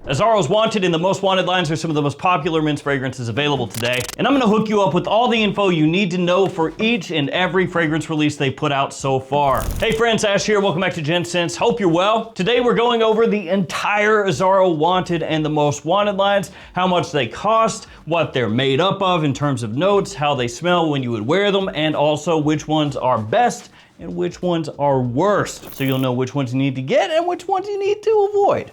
Azzaro's Wanted and the Most Wanted lines are some of the most popular men's fragrances available today, and I'm gonna hook you up with all the info you need to know for each and every fragrance release they put out so far. Hey friends, Ash here, welcome back to Gents. Hope you're well. Today we're going over the entire Azzaro Wanted and the Most Wanted lines, how much they cost, what they're made up of in terms of notes, how they smell when you would wear them, and also which ones are best and which ones are worst. So you'll know which ones you need to get and which ones you need to avoid.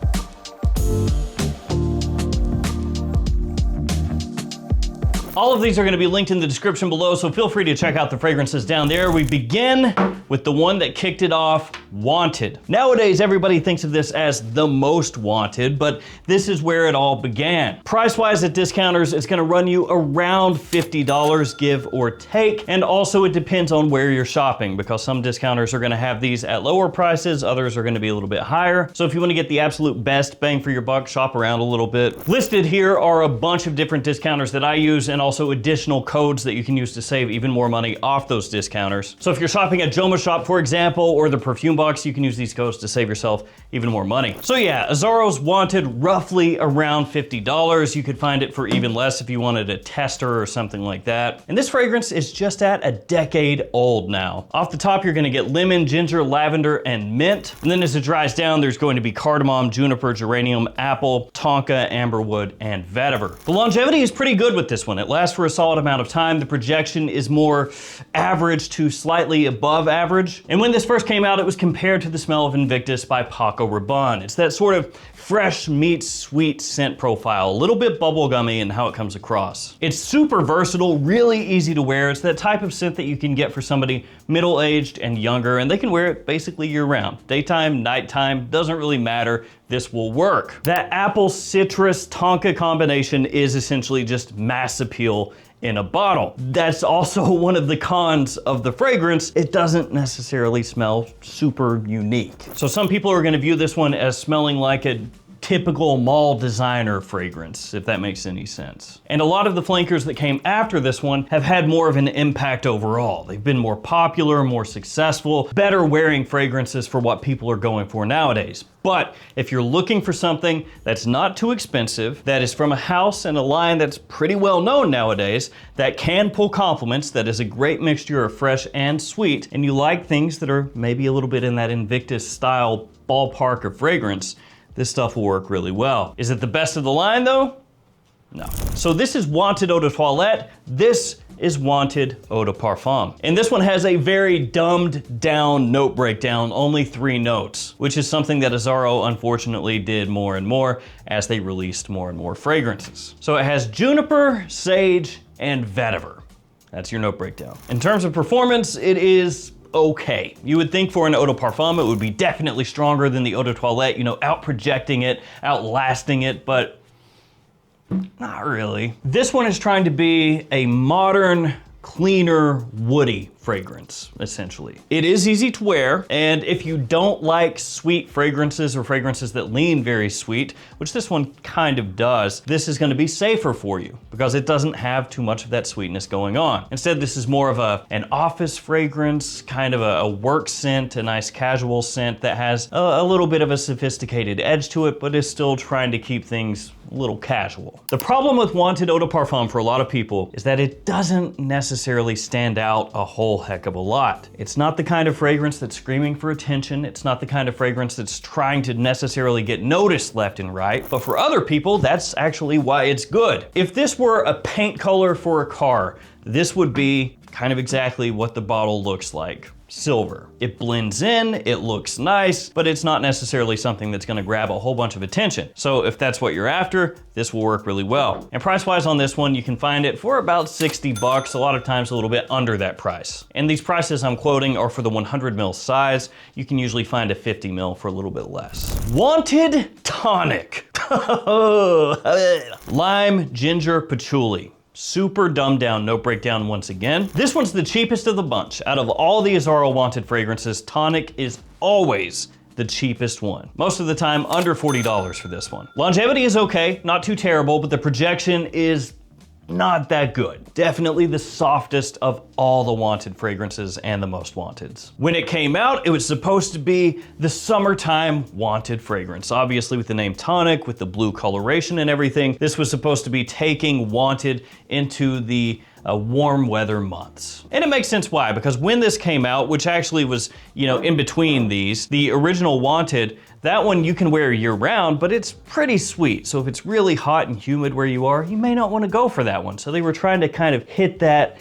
All of these are gonna be linked in the description below, so feel free to check out the fragrances down there. We begin with the one that kicked it off, Wanted. Nowadays, everybody thinks of this as the Most Wanted, but this is where it all began. Price-wise at discounters, it's gonna run you around $50, give or take, and also it depends on where you're shopping, because some discounters are gonna have these at lower prices, others are gonna be a little bit higher. So if you wanna get the absolute best bang for your buck, shop around a little bit. Listed here are a bunch of different discounters that I use, and also additional codes that you can use to save even more money off those discounters. So if you're shopping at JOMASHOP, for example, or the Perfume Box, you can use these codes to save yourself even more money. So yeah, Azzaro's Wanted, roughly around $50. You could find it for even less if you wanted a tester or something like that. And this fragrance is just at a decade old now. Off the top, you're gonna get lemon, ginger, lavender, and mint. And then as it dries down, there's going to be cardamom, juniper, geranium, apple, tonka, amberwood, and vetiver. The longevity is pretty good with this one. It lasts for a solid amount of time. The projection is more average to slightly above average. And when this first came out, it was compared to the smell of Invictus by Paco Rabanne. It's that sort of fresh meets sweet scent profile, a little bit bubblegummy in how it comes across. It's super versatile, really easy to wear. It's that type of scent that you can get for somebody middle-aged and younger, and they can wear it basically year-round. Daytime, nighttime, doesn't really matter. This will work. That apple citrus tonka combination is essentially just mass appeal in a bottle. That's also one of the cons of the fragrance. It doesn't necessarily smell super unique. So some people are gonna view this one as smelling like a typical mall designer fragrance, if that makes any sense. And a lot of the flankers that came after this one have had more of an impact overall. They've been more popular, more successful, better wearing fragrances for what people are going for nowadays. But if you're looking for something that's not too expensive, that is from a house and a line that's pretty well known nowadays, that can pull compliments, that is a great mixture of fresh and sweet, and you like things that are maybe a little bit in that Invictus style ballpark of fragrance, this stuff will work really well. Is it the best of the line though? No. So this is Wanted Eau de Toilette. This is Wanted Eau de Parfum. And this one has a very dumbed down note breakdown, only 3 notes, which is something that Azzaro unfortunately did more and more as they released more and more fragrances. So it has juniper, sage, and vetiver. That's your note breakdown. In terms of performance, it is okay. You would think for an eau de parfum, it would be definitely stronger than the eau de toilette, you know, out projecting it, outlasting it, but not really. This one is trying to be a modern, cleaner, woody fragrance, essentially. It is easy to wear, and if you don't like sweet fragrances or fragrances that lean very sweet, which this one kind of does, this is gonna be safer for you because it doesn't have too much of that sweetness going on. Instead, this is more of an office fragrance, kind of a work scent, a nice casual scent that has a little bit of a sophisticated edge to it, but is still trying to keep things a little casual. The problem with Wanted Eau de Parfum for a lot of people is that it doesn't necessarily stand out a whole heck of a lot. It's not the kind of fragrance that's screaming for attention. It's not the kind of fragrance that's trying to necessarily get noticed left and right. But for other people, that's actually why it's good. If this were a paint color for a car, this would be kind of exactly what the bottle looks like. Silver. It blends in, it looks nice, but it's not necessarily something that's gonna grab a whole bunch of attention. So if that's what you're after, this will work really well. And price-wise on this one, you can find it for about 60 bucks, a lot of times a little bit under that price. And these prices I'm quoting are for the 100 ml size. You can usually find a 50 ml for a little bit less. Wanted Tonic. Lime, ginger, patchouli. Super dumbed down note breakdown once again. This one's the cheapest of the bunch. Out of all the Azzaro Wanted fragrances, Tonic is always the cheapest one. Most of the time, under $40 for this one. Longevity is okay, not too terrible, but the projection is not that good. Definitely the softest of all the Wanted fragrances and the most Wanteds. When it came out, it was supposed to be the summertime Wanted fragrance. Obviously with the name Tonic, with the blue coloration and everything, this was supposed to be taking Wanted into the warm weather months. And it makes sense why, because when this came out, which actually was, in between these, the original Wanted, that one you can wear year round, but it's pretty sweet. So if it's really hot and humid where you are, you may not want to go for that one. So they were trying to kind of hit that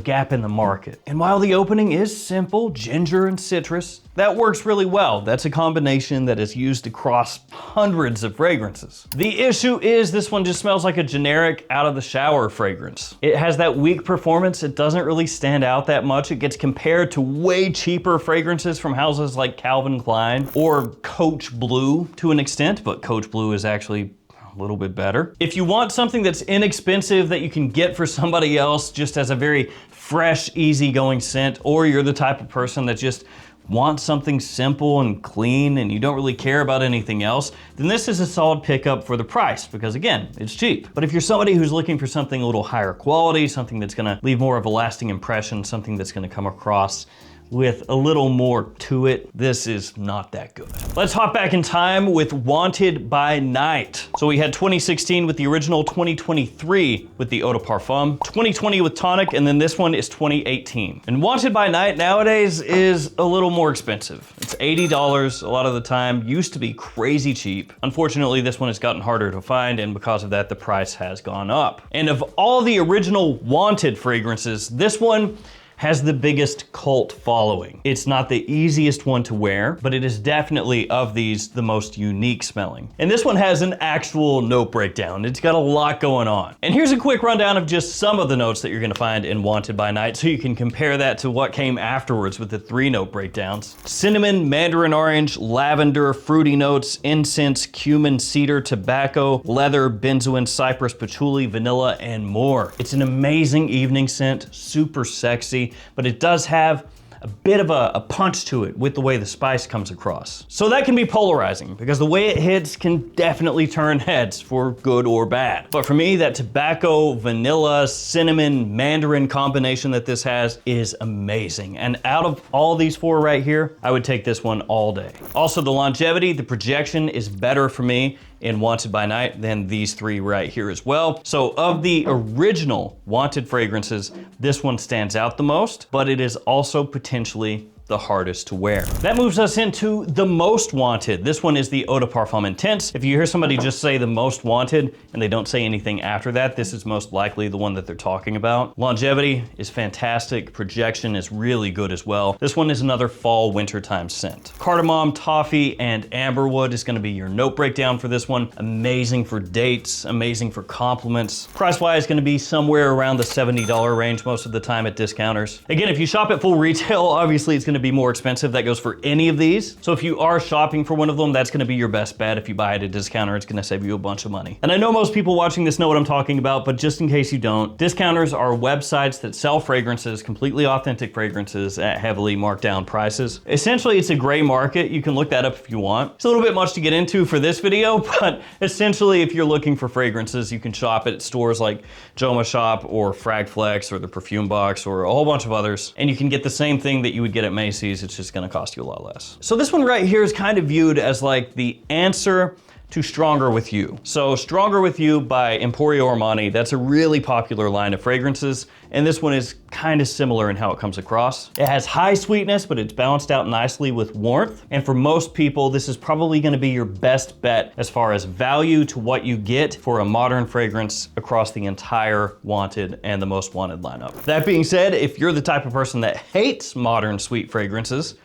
gap in the market. And while the opening is simple, ginger and citrus, that works really well. That's a combination that is used across hundreds of fragrances. The issue is this one just smells like a generic out of the shower fragrance. It has that weak performance. It doesn't really stand out that much. It gets compared to way cheaper fragrances from houses like Calvin Klein or Coach Blue to an extent, but Coach Blue is actually a little bit better. If you want something that's inexpensive that you can get for somebody else just as a very fresh, easygoing scent, or you're the type of person that just wants something simple and clean and you don't really care about anything else, then this is a solid pickup for the price because again, it's cheap. But if you're somebody who's looking for something a little higher quality, something that's gonna leave more of a lasting impression, something that's gonna come across with a little more to it, this is not that good. Let's hop back in time with Wanted by Night. So we had 2016 with the original, 2023 with the Eau de Parfum, 2020 with Tonic, and then this one is 2018. And Wanted by Night nowadays is a little more expensive. It's $80 a lot of the time, used to be crazy cheap. Unfortunately, this one has gotten harder to find, and because of that, the price has gone up. And of all the original Wanted fragrances, this one has the biggest cult following. It's not the easiest one to wear, but it is definitely, of these, the most unique smelling. And this one has an actual note breakdown. It's got a lot going on. And here's a quick rundown of just some of the notes that you're gonna find in Wanted by Night, so you can compare that to what came afterwards with the 3 note breakdowns. Cinnamon, mandarin orange, lavender, fruity notes, incense, cumin, cedar, tobacco, leather, benzoin, cypress, patchouli, vanilla, and more. It's an amazing evening scent, super sexy, but it does have a bit of a punch to it with the way the spice comes across. So that can be polarizing because the way it hits can definitely turn heads for good or bad. But for me, that tobacco, vanilla, cinnamon, mandarin combination that this has is amazing. And out of all these 4 right here, I would take this one all day. Also the longevity, the projection is better for me in Wanted by Night than these 3 right here as well. So of the original Wanted fragrances, this one stands out the most, but it is also potentially the hardest to wear. That moves us into the most Wanted. This one is the Eau de Parfum Intense. If you hear somebody just say the most Wanted and they don't say anything after that, this is most likely the one that they're talking about. Longevity is fantastic. Projection is really good as well. This one is another fall wintertime scent. Cardamom, toffee, and amberwood is gonna be your note breakdown for this one. Amazing for dates, amazing for compliments. Price-wise, gonna be somewhere around the $70 range most of the time at discounters. Again, if you shop at full retail, obviously it's gonna be more expensive. That goes for any of these. So if you are shopping for one of them, that's gonna be your best bet. If you buy it at a discounter, it's gonna save you a bunch of money. And I know most people watching this know what I'm talking about, but just in case you don't, discounters are websites that sell fragrances, completely authentic fragrances at heavily marked down prices. Essentially, it's a gray market. You can look that up if you want. It's a little bit much to get into for this video, but essentially, if you're looking for fragrances, you can shop at stores like JOMASHOP or Fragflex or the Perfume Box or a whole bunch of others, and you can get the same thing that you would get at Macy's. It's just gonna cost you a lot less. So this one right here is kind of viewed as like the answer to Stronger With You. So Stronger With You by Emporio Armani, that's a really popular line of fragrances, and this one is kind of similar in how it comes across. It has high sweetness, but it's balanced out nicely with warmth, and for most people, this is probably gonna be your best bet as far as value to what you get for a modern fragrance across the entire Wanted and the Most Wanted lineup. That being said, if you're the type of person that hates modern sweet fragrances,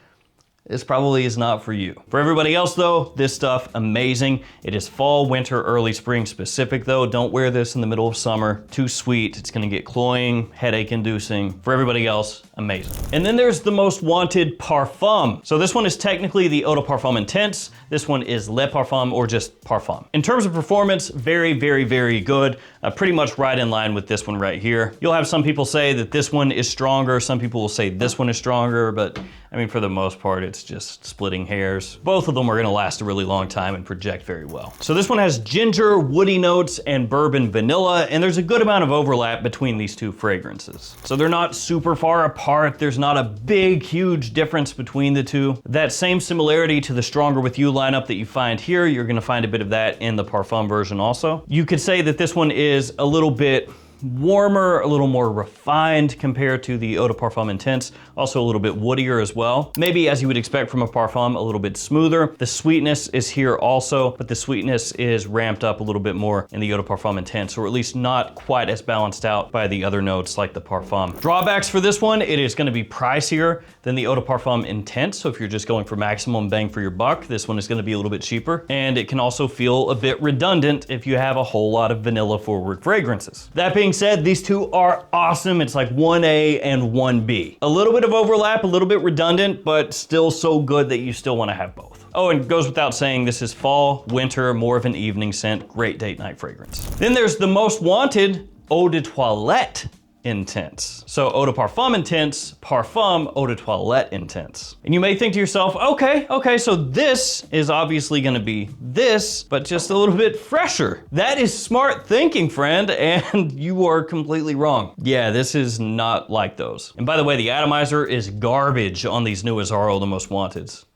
this probably is not for you. For everybody else though, this stuff, amazing. It is fall, winter, early spring specific though. Don't wear this in the middle of summer. Too sweet, it's gonna get cloying, headache inducing. For everybody else, amazing. And then there's the Most Wanted Parfum. So this one is technically the Eau de Parfum Intense. This one is Le Parfum, or just Parfum. In terms of performance, very, very, very good. Pretty much right in line with this one right here. You'll have some people say that this one is stronger. Some people will say this one is stronger, but I mean, for the most part, it's just splitting hairs. Both of them are gonna last a really long time and project very well. So this one has ginger, woody notes, and bourbon vanilla, and there's a good amount of overlap between these two fragrances. So they're not super far apart. There's not a big, huge difference between the two. That same similarity to the Stronger With You lineup that you find here, you're gonna find a bit of that in the Parfum version also. You could say that this one is a little bit warmer, a little more refined compared to the Eau de Parfum Intense, also a little bit woodier as well. Maybe, as you would expect from a Parfum, a little bit smoother. The sweetness is here also, but the sweetness is ramped up a little bit more in the Eau de Parfum Intense, or at least not quite as balanced out by the other notes like the Parfum. Drawbacks for this one, it is gonna be pricier than the Eau de Parfum Intense, so if you're just going for maximum bang for your buck, this one is gonna be a little bit cheaper, and it can also feel a bit redundant if you have a whole lot of vanilla forward fragrances. That being said, these two are awesome. It's like 1A and 1B. A little bit of overlap, a little bit redundant, but still so good that you still want to have both. Oh, and it goes without saying, this is fall, winter, more of an evening scent, great date night fragrance. Then there's the most wanted Eau de Toilette Intense. So Eau de Parfum Intense, Parfum Eau de Toilette Intense. And you may think to yourself, okay, so this is obviously gonna be this, but just a little bit fresher. That is smart thinking, friend, and you are completely wrong. Yeah, this is not like those. And by the way, the atomizer is garbage on these new Azzaro The Most Wanteds.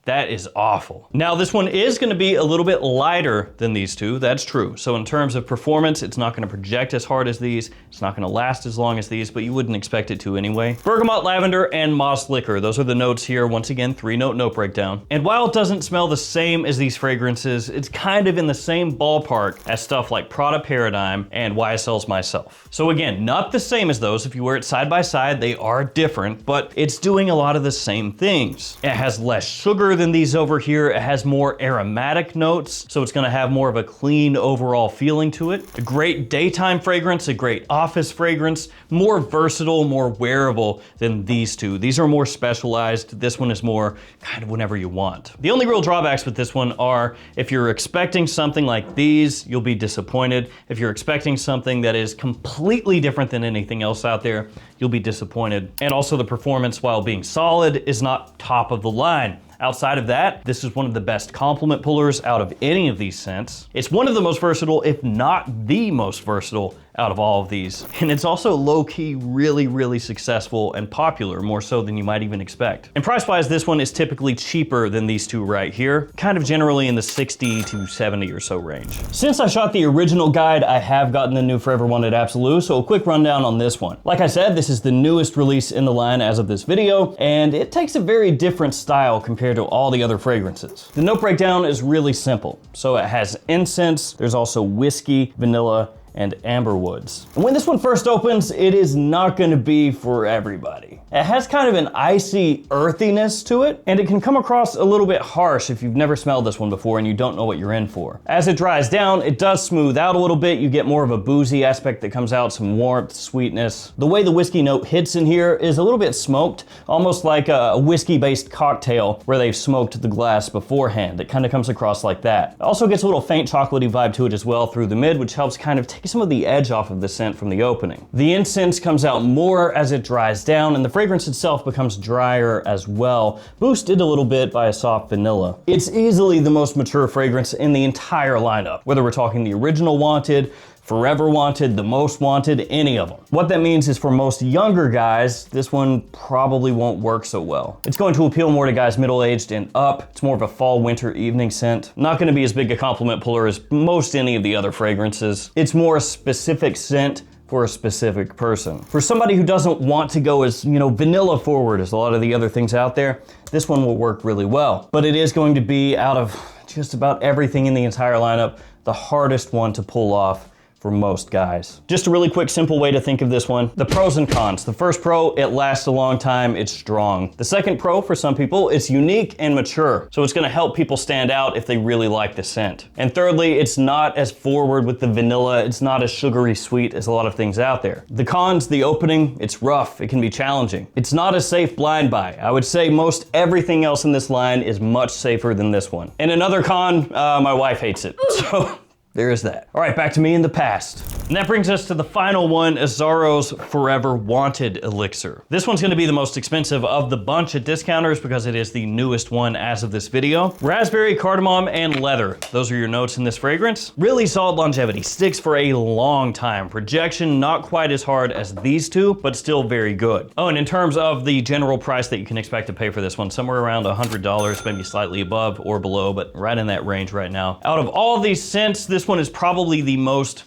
That is awful. Now, this one is gonna be a little bit lighter than these two, that's true. So in terms of performance, it's not gonna project as hard as these, it's not gonna last as long as these, but you wouldn't expect it to anyway. Bergamot, lavender, and moss liquor. Those are the notes here. Once again, 3-note note breakdown. And while it doesn't smell the same as these fragrances, it's kind of in the same ballpark as stuff like Prada Paradigm and YSL's Myself. So again, not the same as those. If you wear it side by side, they are different, but it's doing a lot of the same things. It has less sugar than these over here. It has more aromatic notes, so it's gonna have more of a clean overall feeling to it. A great daytime fragrance, a great office fragrance, more versatile, more wearable than these two. These are more specialized. This one is more kind of whenever you want. The only real drawbacks with this one are if you're expecting something like these, you'll be disappointed. If you're expecting something that is completely different than anything else out there, you'll be disappointed. And also the performance, while being solid, is not top of the line. Outside of that, this is one of the best compliment pullers out of any of these scents. It's one of the most versatile, if not the most versatile, out of all of these. And it's also low-key really, really successful and popular, more so than you might even expect. And price-wise, this one is typically cheaper than these two right here, kind of generally in the 60 to 70 or so range. Since I shot the original guide, I have gotten the new Forever Wanted Absolu, so a quick rundown on this one. Like I said, this is the newest release in the line as of this video, and it takes a very different style compared to all the other fragrances. The note breakdown is really simple. So it has incense, there's also whiskey, vanilla, and amber woods. And when this one first opens, it is not gonna be for everybody. It has kind of an icy earthiness to it, and it can come across a little bit harsh if you've never smelled this one before and you don't know what you're in for. As it dries down, it does smooth out a little bit. You get more of a boozy aspect that comes out, some warmth, sweetness. The way the whiskey note hits in here is a little bit smoked, almost like a whiskey-based cocktail where they've smoked the glass beforehand. It kind of comes across like that. It also gets a little faint chocolatey vibe to it as well through the mid, which helps kind of take some of the edge off of the scent from the opening. The incense comes out more as it dries down, and the fragrance itself becomes drier as well, boosted a little bit by a soft vanilla. It's easily the most mature fragrance in the entire lineup, whether we're talking the original Wanted, Forever Wanted, the Most Wanted, any of them. What that means is for most younger guys, this one probably won't work so well. It's going to appeal more to guys middle-aged and up. It's more of a fall, winter, evening scent. Not gonna be as big a compliment puller as most any of the other fragrances. It's more a specific scent for a specific person. For somebody who doesn't want to go as, vanilla forward as a lot of the other things out there, this one will work really well. But it is going to be, out of just about everything in the entire lineup, the hardest one to pull off for most guys. Just a really quick, simple way to think of this one. The pros and cons. The first pro, it lasts a long time, it's strong. The second pro, for some people, it's unique and mature. So it's gonna help people stand out if they really like the scent. And thirdly, it's not as forward with the vanilla, it's not as sugary sweet as a lot of things out there. The cons, the opening, it's rough, it can be challenging. It's not a safe blind buy. I would say most everything else in this line is much safer than this one. And another con, my wife hates it. So there is that. All right, back to me in the past. And that brings us to the final one, Azzaro's Forever Wanted Elixir. This one's gonna be the most expensive of the bunch at discounters because it is the newest one as of this video. Raspberry, cardamom, and leather. Those are your notes in this fragrance. Really solid longevity, sticks for a long time. Projection, not quite as hard as these two, but still very good. Oh, and in terms of the general price that you can expect to pay for this one, somewhere around $100, maybe slightly above or below, but right in that range right now. Out of all of these scents, this one is probably the most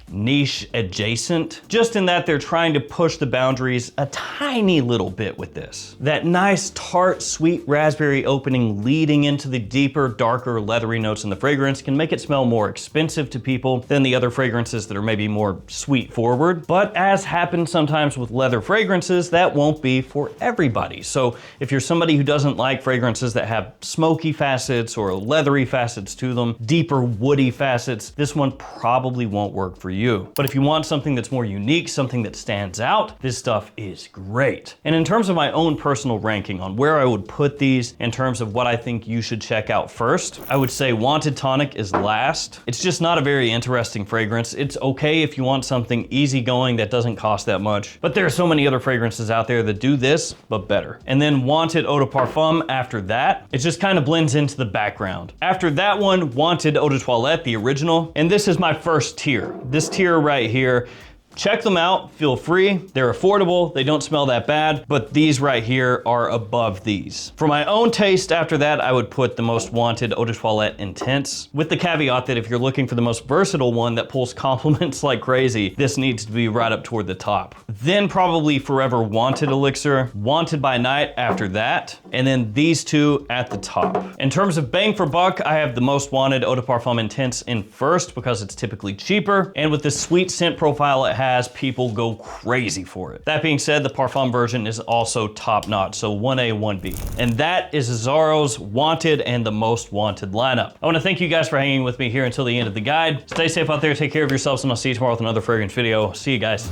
niche adjacent, just in that they're trying to push the boundaries a tiny little bit with this. That nice tart, sweet raspberry opening leading into the deeper, darker, leathery notes in the fragrance can make it smell more expensive to people than the other fragrances that are maybe more sweet forward. But as happens sometimes with leather fragrances, that won't be for everybody. So if you're somebody who doesn't like fragrances that have smoky facets or leathery facets to them, deeper woody facets, this one probably won't work for you. But if you want something that's more unique, something that stands out, this stuff is great. And in terms of my own personal ranking on where I would put these in terms of what I think you should check out first, I would say Wanted Tonic is last. It's just not a very interesting fragrance. It's okay if you want something easygoing that doesn't cost that much, but there are so many other fragrances out there that do this, but better. And then Wanted Eau de Parfum after that, it just kind of blends into the background. After that one, Wanted Eau de Toilette, the original, and this is my first tier. This tier right here, check them out, feel free. They're affordable, they don't smell that bad, but these right here are above these. For my own taste, after that, I would put the Most Wanted Eau de Toilette Intense, with the caveat that if you're looking for the most versatile one that pulls compliments like crazy, this needs to be right up toward the top. Then probably Forever Wanted Elixir, Wanted by Night after that, and then these two at the top. In terms of bang for buck, I have the Most Wanted Eau de Parfum Intense in first because it's typically cheaper, and with the sweet scent profile it has, people go crazy for it. That being said, the Parfum version is also top notch, so 1A, 1B. And that is Azzaro's Wanted and the Most Wanted lineup. I wanna thank you guys for hanging with me here until the end of the guide. Stay safe out there, take care of yourselves, and I'll see you tomorrow with another fragrance video. See you guys.